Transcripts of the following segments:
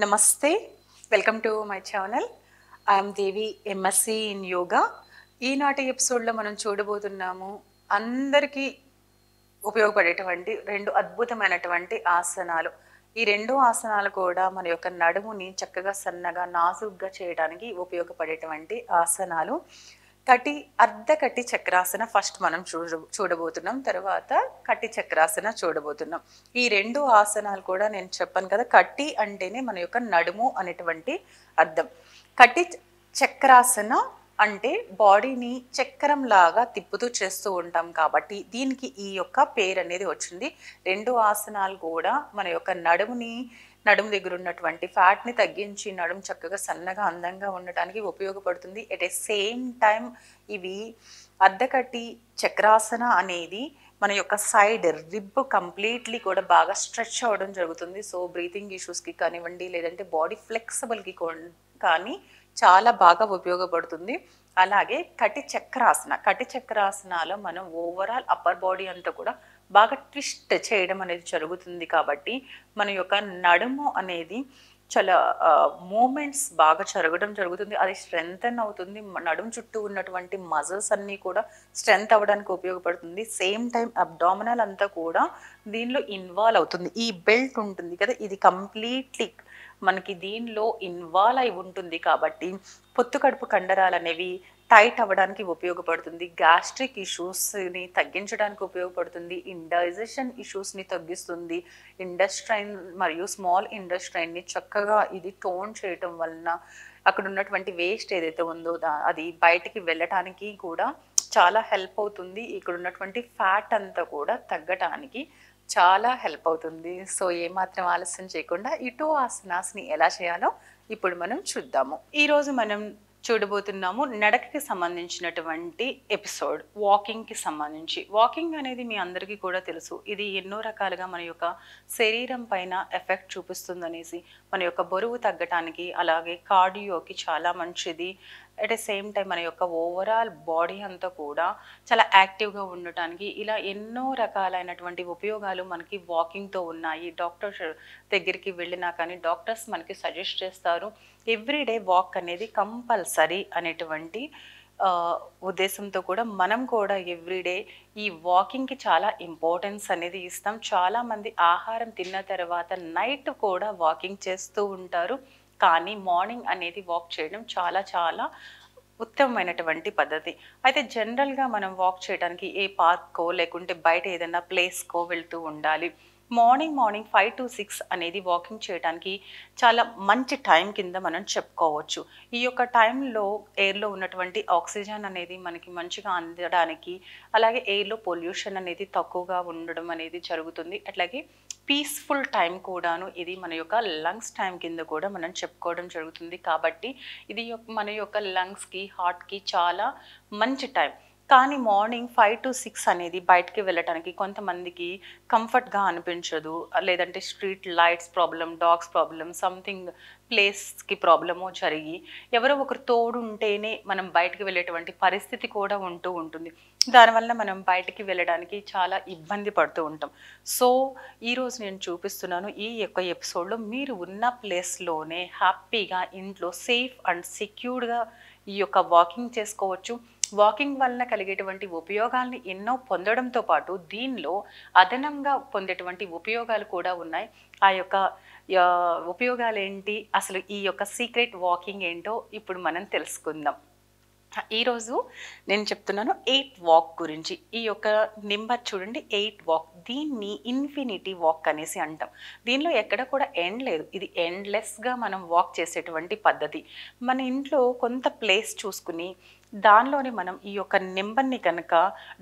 నమస్తే. Welcome to my channel. I'm Devi MSc in yoga. ఈనాటి ఎపిసోడ్‌లో మనం చూడబోతున్నాము అందరికీ ఉపయోగపడేటువంటి 2 అద్భుతమైనటువంటి ఆసనాలు. ఈ 2 ఆసనాలు కూడా మన యొక్క నడుముని చక్కగా సన్నగా, నాజూగ్గా చేయడానికి ఉపయోగపడేటువంటి ఆసనాలు. అర్ధ కటి చక్రాసన ఫస్ట్ మనం చూడబోతున్నాం. తర్వాత కటి చక్రాసన చూడబోతున్నాం. ఈ 2 ఆసనాలు కూడా నేను చెప్పాను కదా! కటి అంటేనే మన యొక్క నడుము అనేటువంటి అర్థం. కటి చక్రాసన అంటే బాడీని చక్రం లాగా తిప్పుతూ చేస్తూ ఉంటాం కాబట్టి దీనికి ఈ యొక్క పేరు అనేది వచ్చింది. 2 ఆసనాలు కూడా మన యొక్క నడుము దగ్గర ఉన్నటువంటి ఫ్యాట్ని తగ్గించి నడుము చక్కగా సన్నగా అందంగా ఉండటానికి ఉపయోగపడుతుంది. ఎట్ ఏ సేమ్ టైం ఇవి అర్ధకటి చక్రాసన అనేది మన యొక్క సైడ్ రిబ్ కంప్లీట్లీ కూడా బాగా స్ట్రెచ్ అవ్వడం జరుగుతుంది. సో బ్రీతింగ్ ఇష్యూస్కి కానివ్వండి, లేదంటే బాడీ ఫ్లెక్సిబుల్కి కానీ చాలా బాగా ఉపయోగపడుతుంది. అలాగే కటి చక్రాసనాలో మనం ఓవరాల్ అప్పర్ బాడీ అంతా కూడా బాగా ట్విస్ట్ చేయడం అనేది జరుగుతుంది కాబట్టి మన యొక్క నడుము అనేది చాలా మూమెంట్స్ బాగా జరగడం జరుగుతుంది. అది స్ట్రెంగ్తన్ అవుతుంది. నడుము చుట్టూ ఉన్నటువంటి మజిల్స్ అన్నీ కూడా స్ట్రెంగ్త్ అవ్వడానికి ఉపయోగపడుతుంది. సేమ్ టైం అబ్డామినల్ అంతా కూడా దీనిలో ఇన్వాల్వ్ అవుతుంది. ఈ బెల్ట్ ఉంటుంది కదా, ఇది కంప్లీట్లీ మనకి దీనిలో ఇన్వాల్వ్ అయి ఉంటుంది కాబట్టి పొత్తు కడుపు కండరాలు అనేవి టైట్ అవ్వడానికి ఉపయోగపడుతుంది. గ్యాస్ట్రిక్ ఇష్యూస్ని తగ్గించడానికి ఉపయోగపడుతుంది. ఇండైజెషన్ ఇష్యూస్ని తగ్గిస్తుంది. ఇండస్ట్రైన్ మరియు స్మాల్ ఇండస్ట్రైన్ని చక్కగా ఇది టోన్ చేయటం వలన అక్కడ ఉన్నటువంటి వేస్ట్ ఏదైతే ఉందో అది బయటికి వెళ్ళటానికి కూడా చాలా హెల్ప్ అవుతుంది. ఇక్కడ ఉన్నటువంటి ఫ్యాట్ అంతా కూడా తగ్గటానికి చాలా హెల్ప్ అవుతుంది. సో ఏమాత్రం ఆలస్యం చేయకుండా ఈ 2 ఆసనాస్ని ఎలా చేయాలో ఇప్పుడు మనం చూద్దాము. ఈరోజు మనం చూడబోతున్నాము నడకకి సంబంధించినటువంటి ఎపిసోడ్. వాకింగ్కి సంబంధించి. వాకింగ్ అనేది మీ అందరికీ కూడా తెలుసు. ఇది ఎన్నో రకాలుగా మన యొక్క శరీరం పైన ఎఫెక్ట్ చూపిస్తుందనేసి, మన యొక్క బరువు తగ్గటానికి, అలాగే కార్డియోకి చాలా మంచిది. అట్ ద సేమ్ టైం మన యొక్క ఓవరాల్ బాడీ అంతా కూడా చాలా యాక్టివ్గా ఉండటానికి ఇలా ఎన్నో రకాలైనటువంటి ఉపయోగాలు మనకి వాకింగ్తో ఉన్నాయి. డాక్టర్ దగ్గరికి వెళ్ళినా కానీ డాక్టర్స్ మనకి సజెస్ట్ చేస్తారు ఎవ్రీడే వాక్ అనేది కంపల్సరీ అనేటువంటి ఉద్దేశంతో కూడా మనం కూడా ఎవ్రీడే ఈ వాకింగ్కి చాలా ఇంపార్టెన్స్ అనేది ఇస్తాం. చాలామంది ఆహారం తిన్న తర్వాత నైట్ కూడా వాకింగ్ చేస్తూ ఉంటారు. కానీ మార్నింగ్ అనేది వాక్ చేయడం చాలా చాలా ఉత్తమమైనటువంటి పద్ధతి. అయితే జనరల్గా మనం వాక్ చేయడానికి ఏ పార్క్కో లేకుంటే బయట ఏదైనా ప్లేస్కో వెళ్తూ ఉండాలి. మార్నింగ్ 5 to 6 అనేది వాకింగ్ చేయడానికి చాలా మంచి టైం కింద మనం చెప్పుకోవచ్చు. ఈ యొక్క టైంలో ఎయిర్లో ఉన్నటువంటి ఆక్సిజన్ అనేది మనకి మంచిగా అందడానికి, అలాగే ఎయిర్లో పొల్యూషన్ అనేది తక్కువగా ఉండడం అనేది జరుగుతుంది. అట్లాగే పీస్ఫుల్ టైం కూడాను ఇది మన యొక్క లంగ్స్ టైం కింద కూడా మనం చెప్పుకోవడం జరుగుతుంది. కాబట్టి ఇది మన యొక్క లంగ్స్కి, హార్ట్కి చాలా మంచి టైం. కానీ మార్నింగ్ 5 to 6 అనేది బయటికి వెళ్ళటానికి కొంతమందికి కంఫర్ట్గా అనిపించదు. లేదంటే street lights problem, dogs problem, something ప్లేస్కి ప్రాబ్లమో జరిగి ఎవరో ఒకరు తోడు ఉంటేనే మనం బయటికి వెళ్ళేటువంటి పరిస్థితి కూడా ఉంటుంది. దానివల్ల మనం బయటికి వెళ్ళడానికి చాలా ఇబ్బంది పడుతూ ఉంటాం. సో ఈరోజు నేను చూపిస్తున్నాను ఈ యొక్క ఎపిసోడ్లో మీరు ఉన్న ప్లేస్లోనే హ్యాపీగా ఇంట్లో సేఫ్ అండ్ సెక్యూర్డ్గా ఈ యొక్క వాకింగ్ చేసుకోవచ్చు. వాకింగ్ వలన కలిగేటువంటి ఉపయోగాల్ని ఎన్నో పొందడంతో పాటు దీనిలో అదనంగా పొందేటువంటి ఉపయోగాలు కూడా ఉన్నాయి. ఆ యొక్క ఉపయోగాలు ఏంటి, అసలు ఈ యొక్క సీక్రెట్ వాకింగ్ ఏంటో ఇప్పుడు మనం తెలుసుకుందాం. ఈరోజు నేను చెప్తున్నాను 8 వాక్ గురించి. ఈ యొక్క నెంబర్ చూడండి, 8 వాక్. దీన్ని ఇన్ఫినిటీ వాక్ అనేసి అంటాం. దీనిలో ఎక్కడ కూడా ఎండ్ లేదు. ఇది ఎండ్లెస్గా మనం వాక్ చేసేటువంటి పద్ధతి. మన ఇంట్లో కొంత ప్లేస్ చూసుకుని దానిలోనే మనం ఈ యొక్క నెంబర్ని కనుక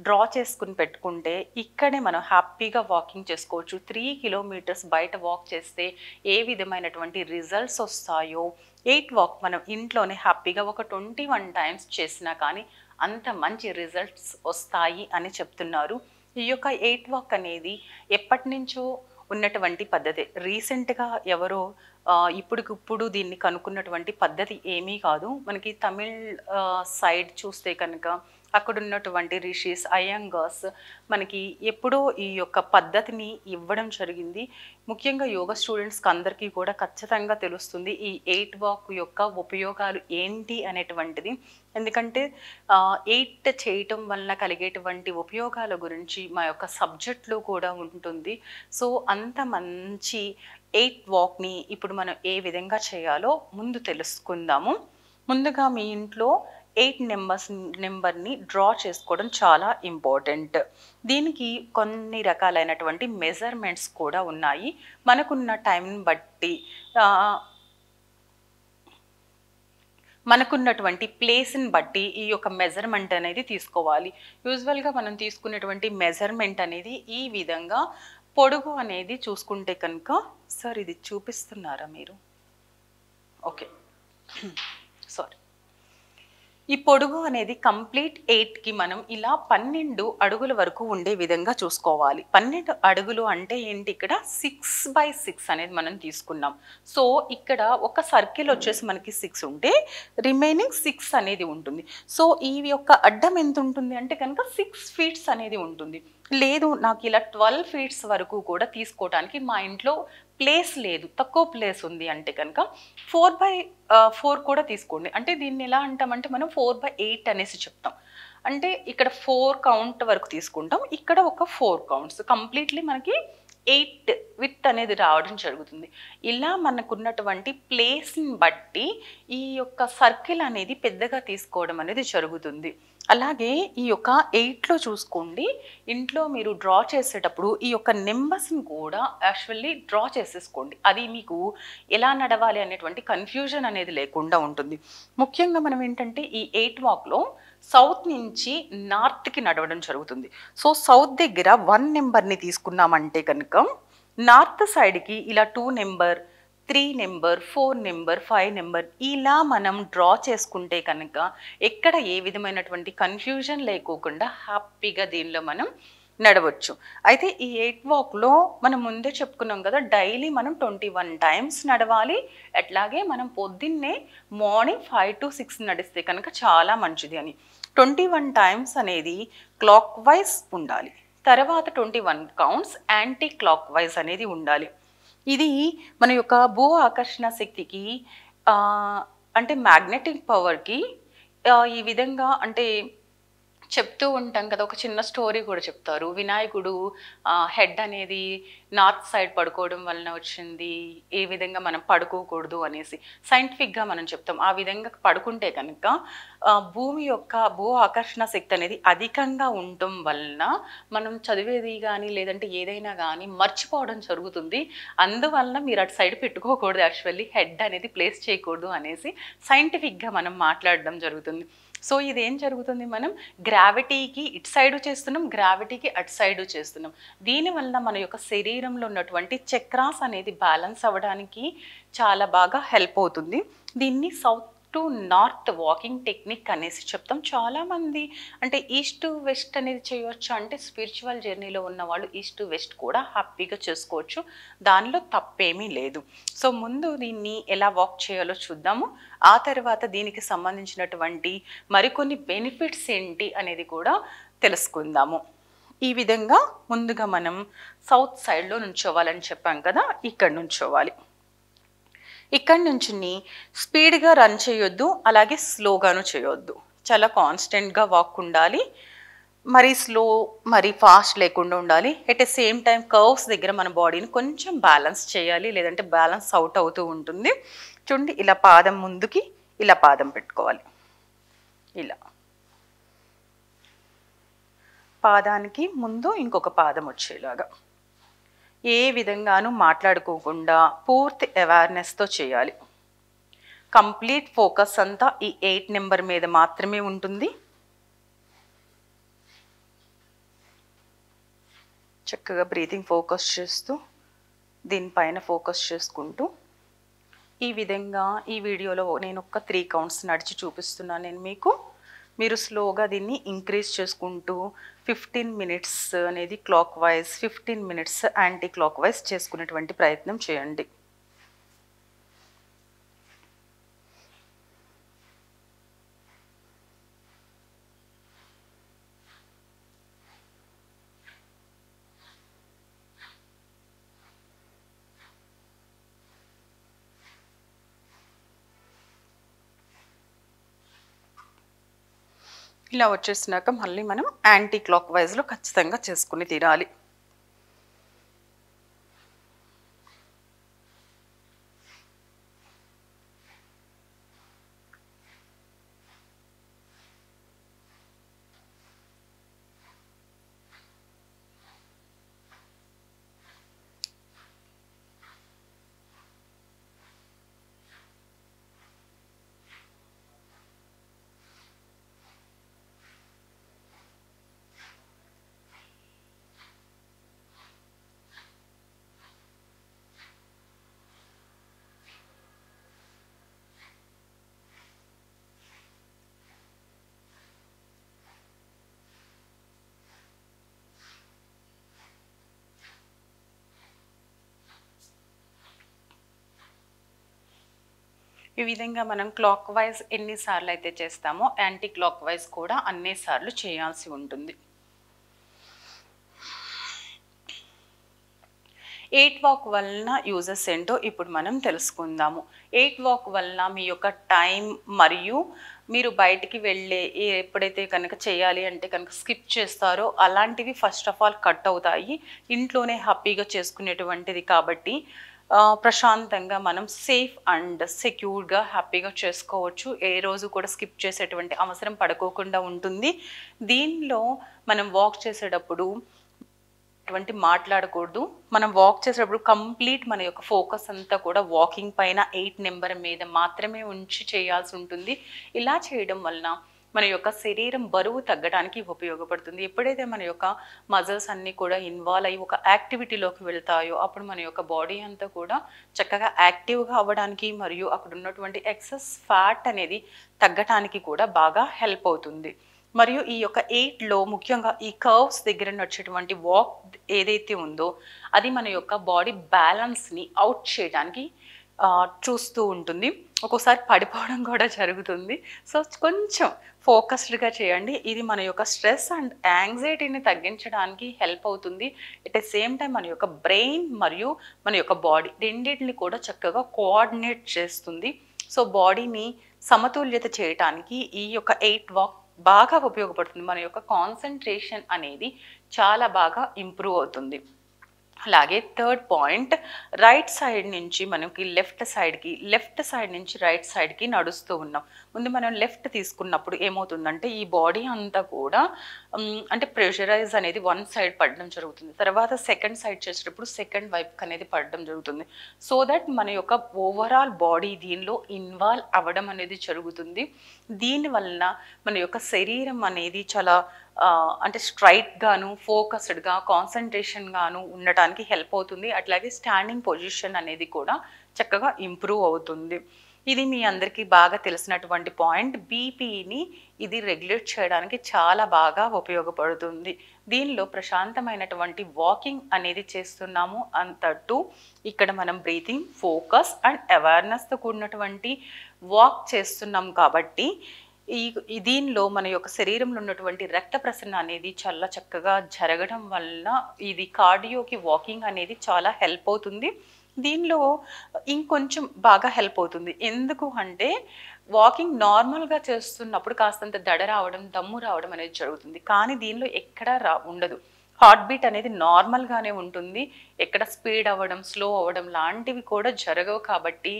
డ్రా చేసుకుని పెట్టుకుంటే ఇక్కడే మనం హ్యాపీగా వాకింగ్ చేసుకోవచ్చు. 3 kilometers బయట వాక్ చేస్తే ఏ విధమైనటువంటి రిజల్ట్స్ వస్తాయో 8 వాక్ మనం ఇంట్లోనే హ్యాపీగా ఒక 21 times చేసినా కానీ అంత మంచి రిజల్ట్స్ వస్తాయి అని చెప్తున్నారు. ఈ యొక్క 8 వాక్ అనేది ఎప్పటి నుంచో ఉన్నటువంటి పద్ధతి. రీసెంట్గా ఎవరో ఇప్పుడికిప్పుడు దీన్ని కనుక్కున్నటువంటి పద్ధతి ఏమీ కాదు. మనకి తమిళ్ సైడ్ చూస్తే కనుక అక్కడ ఉన్నటువంటి రిషీస్ అయ్యంగార్స్ మనకి ఎప్పుడో ఈ యొక్క పద్ధతిని ఇవ్వడం జరిగింది. ముఖ్యంగా యోగా స్టూడెంట్స్కి అందరికీ కూడా ఖచ్చితంగా తెలుస్తుంది ఈ 8 వాక్ యొక్క ఉపయోగాలు ఏంటి అనేటువంటిది. ఎందుకంటే 8 చేయటం వలన కలిగేటువంటి ఉపయోగాల గురించి మా యొక్క సబ్జెక్ట్లో కూడా ఉంటుంది. సో అంత మంచి 8 వాక్ని ఇప్పుడు మనం ఏ విధంగా చేయాలో ముందు తెలుసుకుందాము. ముందుగా మీ ఇంట్లో 8 నెంబర్ని డ్రా చేసుకోవడం చాలా ఇంపార్టెంట్. దీనికి కొన్ని రకాలైనటువంటి మెజర్మెంట్స్ కూడా ఉన్నాయి. మనకున్న టైంని బట్టి మనకున్నటువంటి ప్లేస్ని బట్టి ఈ యొక్క మెజర్మెంట్ అనేది తీసుకోవాలి. యూజువల్గా మనం తీసుకునేటువంటి మెజర్మెంట్ అనేది ఈ విధంగా పొడుగు అనేది చూసుకుంటే కనుక, సార్ ఇది చూపిస్తున్నారా మీరు? Okay, sorry. ఈ పొడుగు అనేది కంప్లీట్ 8కి మనం ఇలా 12 అడుగుల వరకు ఉండే విధంగా చూసుకోవాలి. 12 అడుగులు అంటే ఏంటి, ఇక్కడ 6/6 అనేది మనం తీసుకున్నాం. సో ఇక్కడ ఒక సర్కిల్ వచ్చేసి మనకి 6 ఉంటే రిమైనింగ్ 6 అనేది ఉంటుంది. సో ఈ యొక్క అడ్డం ఎంత ఉంటుంది అంటే కనుక 6 ఫీట్స్ అనేది ఉంటుంది. లేదు నాకు ఇలా 12 ఫీట్స్ వరకు కూడా తీసుకోవడానికి మా ఇంట్లో ప్లేస్ లేదు, తక్కువ ప్లేస్ ఉంది అంటే కనుక 4/4 కూడా తీసుకోండి. అంటే దీన్ని ఎలా అంటామంటే మనం 4/8 అనేసి చెప్తాం. అంటే ఇక్కడ 4 కౌంట్ వరకు తీసుకుంటాం, ఇక్కడ ఒక 4 కౌంట్స్ కంప్లీట్లీ మనకి 8 విత్ అనేది రావడం జరుగుతుంది. ఇలా మనకున్నటువంటి ప్లేస్ని బట్టి ఈ యొక్క సర్కిల్ అనేది పెద్దగా తీసుకోవడం అనేది జరుగుతుంది. అలాగే ఈ యొక్క 8లో చూసుకోండి, ఇంట్లో మీరు డ్రా చేసేటప్పుడు ఈ యొక్క నెంబర్స్ని కూడా యాక్చువల్లీ డ్రా చేసేసుకోండి. అది మీకు ఎలా నడవాలి అనేటువంటి కన్ఫ్యూజన్ అనేది లేకుండా ఉంటుంది. ముఖ్యంగా మనం ఏంటంటే ఈ 8 వాక్లో సౌత్ నుంచి నార్త్కి నడవడం జరుగుతుంది. సో సౌత్ దగ్గర 1 నెంబర్ని తీసుకున్నామంటే కనుక నార్త్ సైడ్కి ఇలా 2 నెంబర్, 3 నెంబర్, 4 నెంబర్, 5 నెంబర్ ఇలా మనం డ్రా చేసుకుంటే కనుక ఎక్కడ ఏ విధమైనటువంటి కన్ఫ్యూజన్ లేకోకుండా హ్యాపీగా దీనిలో మనం నడవచ్చు. అయితే ఈ 8 వాక్లో మనం ముందే చెప్పుకున్నాం కదా, డైలీ మనం 21 టైమ్స్ నడవాలి. అట్లాగే మనం పొద్దున్నే మార్నింగ్ 5 to 6 నడిస్తే కనుక చాలా మంచిది అని. 21 టైమ్స్ అనేది క్లాక్ వైజ్ ఉండాలి, తర్వాత 21 కౌంట్స్ యాంటీ క్లాక్ వైజ్ అనేది ఉండాలి. ఇది మన యొక్క భూ ఆకర్షణ శక్తికి అంటే మ్యాగ్నెటిక్ పవర్కి ఈ విధంగా అంటే చెప్తూ ఉంటాం కదా. ఒక చిన్న స్టోరీ కూడా చెప్తారు, వినాయకుడు హెడ్ అనేది నార్త్ సైడ్ పడుకోవడం వలన వచ్చింది, ఏ విధంగా మనం పడుకోకూడదు అనేసి సైంటిఫిక్గా మనం చెప్తాం. ఆ విధంగా పడుకుంటే కనుక భూమి యొక్క భూ ఆకర్షణ శక్తి అనేది అధికంగా ఉండటం వలన మనం చదివేది కానీ లేదంటే ఏదైనా కానీ మర్చిపోవడం జరుగుతుంది. అందువలన మీరు అటు సైడ్ పెట్టుకోకూడదు, యాక్చువల్లీ హెడ్ అనేది ప్లేస్ చేయకూడదు అనేసి సైంటిఫిక్గా మనం మాట్లాడడం జరుగుతుంది. సో ఇదేం జరుగుతుంది, మనం గ్రావిటీకి ఇటు సైడు చేస్తున్నాం, గ్రావిటీకి అటు సైడు చేస్తున్నాం. దీనివల్ల మన యొక్క శరీరంలో ఉన్నటువంటి చక్రాస్ అనేది బ్యాలెన్స్ అవ్వడానికి చాలా బాగా హెల్ప్ అవుతుంది. దీన్ని south to north walking technique అనేసి చెప్తాం. చాలామంది అంటే ఈస్ట్ టు వెస్ట్ అనేది చేయవచ్చు, అంటే స్పిరిచువల్ జర్నీలో ఉన్న వాళ్ళు ఈస్ట్ టు వెస్ట్ కూడా హ్యాపీగా చేసుకోవచ్చు, దానిలో తప్పేమీ లేదు. సో ముందు దీన్ని ఎలా వాక్ చేయాలో చూద్దాము, ఆ తర్వాత దీనికి సంబంధించినటువంటి మరికొన్ని బెనిఫిట్స్ ఏంటి అనేది కూడా తెలుసుకుందాము. ఈ విధంగా ముందుగా మనం సౌత్ సైడ్లో నుంచోవాలని చెప్పాం కదా, ఇక్కడ నుంచోవాలి. ఇక్కడ నుంచి స్పీడ్గా రన్ చేయొద్దు, అలాగే స్లోగాను చేయొద్దు, చాలా కాన్స్టెంట్గా వాక్ ఉండాలి. మరీ స్లో మరీ ఫాస్ట్ లేకుండా ఉండాలి. At the same time curves దగ్గర మన బాడీని కొంచెం బ్యాలెన్స్ చేయాలి, లేదంటే బ్యాలెన్స్ అవుట్ అవుతూ ఉంటుంది. చూడండి, ఇలా పాదం ముందుకి ఇలా పాదం పెట్టుకోవాలి, ఇలా పాదానికి ముందు ఇంకొక పాదం వచ్చేలాగా ఏ విధంగానూ మాట్లాడుకోకుండా పూర్తి అవేర్నెస్తో చేయాలి. కంప్లీట్ ఫోకస్ అంతా ఈ 8 నెంబర్ మీద మాత్రమే ఉంటుంది. చక్కగా బ్రీతింగ్ ఫోకస్ చేస్తూ దీనిపైన ఫోకస్ చేసుకుంటూ ఈ విధంగా ఈ వీడియోలో నేను ఒక 3 కౌంట్స్ నడిచి చూపిస్తున్నాను నేను మీకు. మీరు స్లోగా దీన్ని ఇంక్రీజ్ చేసుకుంటూ 15 మినిట్స్ అనేది clock wise, 15 minutes anti clock wise చేసుకునేటువంటి ప్రయత్నం చేయండి. ఇలా వచ్చేసినాక మళ్ళీ మనం యాంటీ క్లాక్ వైజ్లో ఖచ్చితంగా చేసుకుని తీరాలి. ఈ విధంగా మనం క్లాక్ వైజ్ ఎన్నిసార్లు అయితే చేస్తామో యాంటీ క్లాక్ వైజ్ కూడా అన్నిసార్లు చేయాల్సి ఉంటుంది. 8 వాక్ వలన యూజెస్ ఏంటో ఇప్పుడు మనం తెలుసుకుందాము. 8 వాక్ వలన మీ యొక్క టైం మరియు మీరు బయటికి వెళ్ళే ఎప్పుడైతే కనుక చేయాలి అంటే కనుక స్కిప్ చేస్తారో అలాంటివి ఫస్ట్ ఆఫ్ ఆల్ కట్ అవుతాయి. ఇంట్లోనే హ్యాపీగా చేసుకునేటువంటిది కాబట్టి ప్రశాంతంగా మనం సేఫ్ అండ్ సెక్యూర్గా హ్యాపీగా చేసుకోవచ్చు. ఏ రోజు కూడా స్కిప్ చేసేటువంటి అవసరం పడుకోకుండా ఉంటుంది. దీనిలో మనం వాక్ చేసేటప్పుడు మాట్లాడకూడదు. మనం వాక్ చేసేటప్పుడు కంప్లీట్ మన యొక్క ఫోకస్ అంతా కూడా వాకింగ్ పైన 8 నెంబర్ మీద మాత్రమే ఉంచి చేయాల్సి ఉంటుంది. ఇలా చేయడం వలన మన యొక్క శరీరం బరువు తగ్గడానికి ఉపయోగపడుతుంది. ఎప్పుడైతే మన యొక్క మజిల్స్ అన్నీ కూడా ఇన్వాల్వ్ అయ్యి ఒక యాక్టివిటీలోకి వెళ్తాయో అప్పుడు మన యొక్క బాడీ అంతా కూడా చక్కగా యాక్టివ్గా అవ్వడానికి మరియు అక్కడ ఉన్నటువంటి ఎక్సెస్ ఫ్యాట్ అనేది తగ్గటానికి కూడా బాగా హెల్ప్ అవుతుంది. మరియు ఈ యొక్క 8లో ముఖ్యంగా ఈ కర్వ్స్ దగ్గర వచ్చేటువంటి వాక్ ఏదైతే ఉందో అది మన యొక్క బాడీ బ్యాలెన్స్ని అవుట్ చేయడానికి చూస్తూ ఉంటుంది. ఒక్కోసారి పడిపోవడం కూడా జరుగుతుంది. సో కొంచెం ఫోకస్డ్గా చేయండి. ఇది మన యొక్క స్ట్రెస్ అండ్ యాంగ్జైటీని తగ్గించడానికి హెల్ప్ అవుతుంది. ఎట్ ద సేమ్ టైం మన యొక్క బ్రెయిన్ మరియు మన యొక్క బాడీ రెండింటిని కూడా చక్కగా కోఆర్డినేట్ చేస్తుంది. సో బాడీని సమతుల్యత చేయడానికి ఈ యొక్క 8 వాక్ బాగా ఉపయోగపడుతుంది. మన యొక్క కాన్సన్ట్రేషన్ అనేది చాలా బాగా ఇంప్రూవ్ అవుతుంది. అలాగే థర్డ్ పాయింట్, రైట్ సైడ్ నుంచి మనకి లెఫ్ట్ సైడ్ నుంచి రైట్ సైడ్కి నడుస్తూ ఉన్నాం. ముందు మనం లెఫ్ట్ తీసుకున్నప్పుడు ఏమవుతుందంటే ఈ బాడీ అంతా కూడా అంటే ప్రెషరైజ్ అనేది వన్ సైడ్ పడడం జరుగుతుంది. తర్వాత సెకండ్ సైడ్ చేసేటప్పుడు సెకండ్ వైపుకి అనేది పడడం జరుగుతుంది. సో దట్ మన యొక్క ఓవరాల్ బాడీ దీనిలో ఇన్వాల్వ్ అవ్వడం అనేది జరుగుతుంది. దీనివలన మన యొక్క శరీరం అనేది చాలా అంటే స్ట్రైట్గాను ఫోకస్డ్గా కాన్సన్ట్రేషన్గాను ఉండటానికి హెల్ప్ అవుతుంది. అట్లాగే స్టాండింగ్ పొజిషన్ అనేది కూడా చక్కగా ఇంప్రూవ్ అవుతుంది. ఇది మీ అందరికీ బాగా తెలిసినటువంటి పాయింట్. బీపీని ఇది రెగ్యులేట్ చేయడానికి చాలా బాగా ఉపయోగపడుతుంది. దీనిలో ప్రశాంతమైనటువంటి వాకింగ్ అనేది చేస్తున్నాము. అంతట్టు ఇక్కడ మనం బ్రీతింగ్, ఫోకస్ అండ్ అవేర్నెస్తో కూడినటువంటి వాక్ చేస్తున్నాం కాబట్టి దీనిలో మన యొక్క శరీరంలో ఉన్నటువంటి రక్త ప్రసరణ అనేది చాలా చక్కగా జరగడం వల్ల ఇది కార్డియోకి వాకింగ్ అనేది చాలా హెల్ప్ అవుతుంది. దీనిలో ఇంకొంచెం బాగా హెల్ప్ అవుతుంది. ఎందుకు అంటే వాకింగ్ నార్మల్గా చేస్తున్నప్పుడు కాస్తంత దడ రావడం, దమ్ము రావడం అనేది జరుగుతుంది. కానీ దీనిలో ఎక్కడా ఉండదు. హార్ట్ బీట్ అనేది నార్మల్గానే ఉంటుంది. ఎక్కడ స్పీడ్ అవ్వడం, స్లో అవ్వడం లాంటివి కూడా జరగవు. కాబట్టి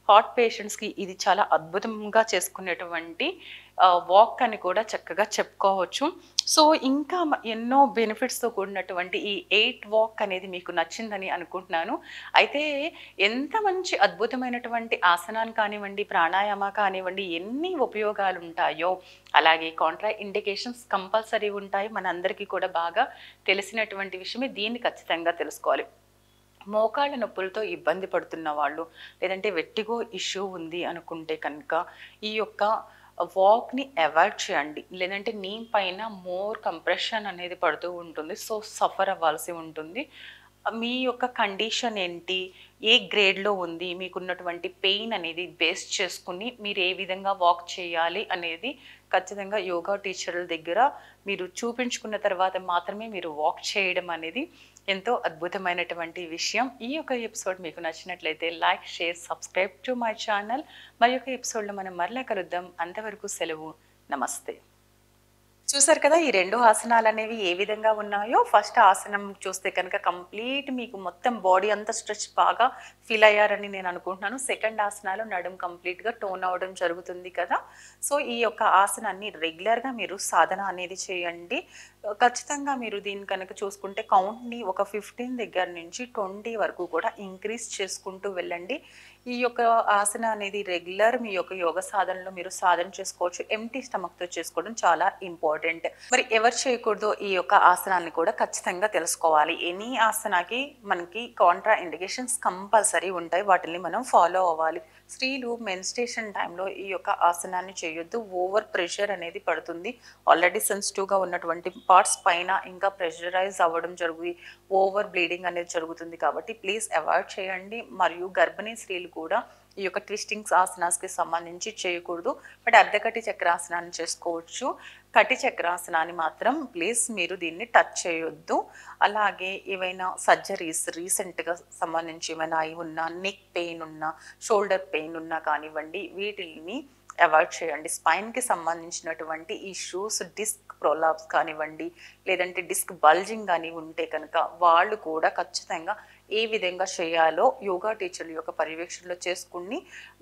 హార్ట్ పేషెంట్స్కి ఇది చాలా అద్భుతంగా చేసుకునేటువంటి వాక్ అని కూడా చక్కగా చెప్పుకోవచ్చు. సో ఇంకా ఎన్నో బెనిఫిట్స్తో కూడినటువంటి ఈ 8 వాక్ అనేది మీకు నచ్చిందని అనుకుంటున్నాను. అయితే ఎంత మంచి అద్భుతమైనటువంటి ఆసనాలు కానివ్వండి, ప్రాణాయామ కానివ్వండి, ఎన్ని ఉపయోగాలు ఉంటాయో అలాగే కాంట్రా ఇండికేషన్స్ కంపల్సరీ ఉంటాయి. మనందరికీ కూడా బాగా తెలిసినటువంటి విషయమే. దీన్ని ఖచ్చితంగా తెలుసుకోవాలి. మోకాళ్ళ నొప్పులతో ఇబ్బంది పడుతున్న వాళ్ళు లేదంటే వెట్టిగో ఇష్యూ ఉంది అనుకుంటే కనుక ఈ యొక్క వాక్ని అవాయిడ్ చేయండి. లేదంటే నీ పైన మోర్ కంప్రెషన్ అనేది పడుతూ ఉంటుంది. సో సఫర్ అవ్వాల్సి ఉంటుంది. మీ యొక్క కండిషన్ ఏంటి, ఏ గ్రేడ్లో ఉంది, మీకున్నటువంటి పెయిన్ అనేది బేస్ చేసుకుని మీరు ఏ విధంగా వాక్ చేయాలి అనేది ఖచ్చితంగా యోగా టీచర్ల దగ్గర మీరు చూపించుకున్న తర్వాత మాత్రమే మీరు వాక్ చేయడం అనేది ఎంతో అద్భుతమైనటువంటి విషయం. ఈ యొక్క ఎపిసోడ్ మీకు నచ్చినట్లయితే like, share, subscribe to my channel. మరి యొక్క ఎపిసోడ్లో మనం మరలా కలుద్దాం. అంతవరకు సెలవు. నమస్తే. చూసారు కదా! ఈ 2 ఆసనాలనేవి ఏ విధంగా ఉన్నాయో. ఫస్ట్ ఆసనం చూస్తే కనుక కంప్లీట్ మీకు మొత్తం బాడీ అంతా స్ట్రెచ్ బాగా ఫీల్ అయ్యారని నేను అనుకుంటున్నాను. సెకండ్ ఆసనాలో నడుము కంప్లీట్‌గా టోన్ అవ్వడం జరుగుతుంది కదా! సో, ఈ యొక్క ఆసనాన్ని రెగ్యులర్‌గా మీరు సాధన అనేది చేయండి. ఖచ్చితంగా మీరు దీన్ని కనుక చూసుకుంటే కౌంట్‌ని ఒక 15 దగ్గర నుంచి 20 వరకు కూడా ఇంక్రీజ్ చేసుకుంటూ వెళ్ళండి. ఈ యొక్క ఆసన అనేది రెగ్యులర్ మీ యొక్క యోగ సాధనలో మీరు సాధన చేసుకోవచ్చు. ఎంప్టీ స్టమక్‌తో చేసుకోవడం చాలా ఇంపార్టెంట్. మరి ఎవరు చేయకూడదో ఈ యొక్క ఆసనాన్ని కూడా ఖచ్చితంగా తెలుసుకోవాలి. ఎనీ ఆసనకి మనకి కాంట్రా ఇండికేషన్స్ కంపల్సరీ ఉంటాయి. వాటిని మనం ఫాలో అవ్వాలి. స్త్రీలు మెన్స్ట్రుయేషన్ టైంలో ఈ యొక్క ఆసనాన్ని చేయొద్దు. ఓవర్ ప్రెషర్ అనేది పడుతుంది. ఆల్రెడీ సెన్సిటివ్‌గా ఉన్నటువంటి పార్ట్స్ పైన ఇంకా ప్రెషరైజ్ అవ్వడం ఓవర్ బ్లీడింగ్ అనేది జరుగుతుంది కాబట్టి ప్లీజ్ అవాయిడ్ చేయండి. మరియు గర్భిణీ స్త్రీలు కూడా ఈ యొక్క ట్విస్టింగ్స్ ఆసనాస్‌కి సంబంధించి చేయకూడదు. బట్ అర్ధకటి చక్రాసనాన్ని చేసుకోవచ్చు. కటి చక్రాసనాన్ని మాత్రం ప్లీజ్ మీరు దీన్ని టచ్ చేయొద్దు. అలాగే ఏవైనా సర్జరీస్ రీసెంట్‌గా సంబంధించి ఏమైనా అయి ఉన్నా, నెక్ పెయిన్ ఉన్నా, షోల్డర్ పెయిన్ ఉన్నా కానివ్వండి, వీటిని అవాయిడ్ చేయండి. స్పైన్‌కి సంబంధించినటువంటి ఇష్యూస్ డిస్క్ ప్రొలాప్స్ కానివ్వండి, లేదంటే డిస్క్ బల్జింగ్ గాని ఉంటే కనుక వాళ్ళు కూడా ఖచ్చితంగా ఏ విధంగా చేయాలో యోగా టీచర్ల యొక్క పర్యవేక్షణలో చేసుకుని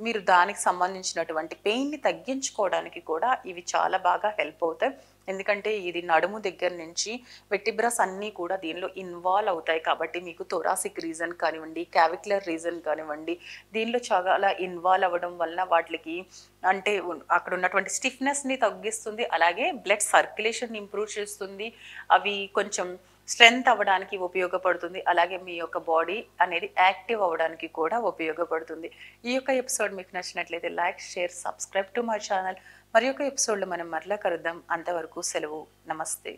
మీరు దానికి సంబంధించినటువంటి పెయిన్‌ని తగ్గించుకోవడానికి కూడా ఇవి చాలా బాగా హెల్ప్ అవుతాయి. ఎందుకంటే ఇది నడుము దగ్గర నుంచి వెర్టిబ్రాస్ అన్నీ కూడా దీనిలో ఇన్వాల్వ్ అవుతాయి కాబట్టి మీకు థొరాసిక్ రీజన్ కానివ్వండి, క్లావిక్యులర్ రీజన్ కానివ్వండి, దీనిలో చాలా ఇన్వాల్వ్ అవ్వడం వలన వాటికి అంటే అక్కడ ఉన్నటువంటి స్టిఫ్నెస్‌ని తగ్గిస్తుంది. అలాగే బ్లడ్ సర్క్యులేషన్ ఇంప్రూవ్ చేస్తుంది. అవి కొంచెం స్ట్రెంగ్త్ అవ్వడానికి ఉపయోగపడుతుంది. అలాగే మీ యొక్క బాడీ అనేది యాక్టివ్ అవ్వడానికి కూడా ఉపయోగపడుతుంది. ఈ యొక్క ఎపిసోడ్ మీకు నచ్చినట్లయితే like, share, subscribe to my channel. మరి యొక్క ఎపిసోడ్‌లో మనం మరలా కలుద్దాం. అంతవరకు సెలవు. నమస్తే.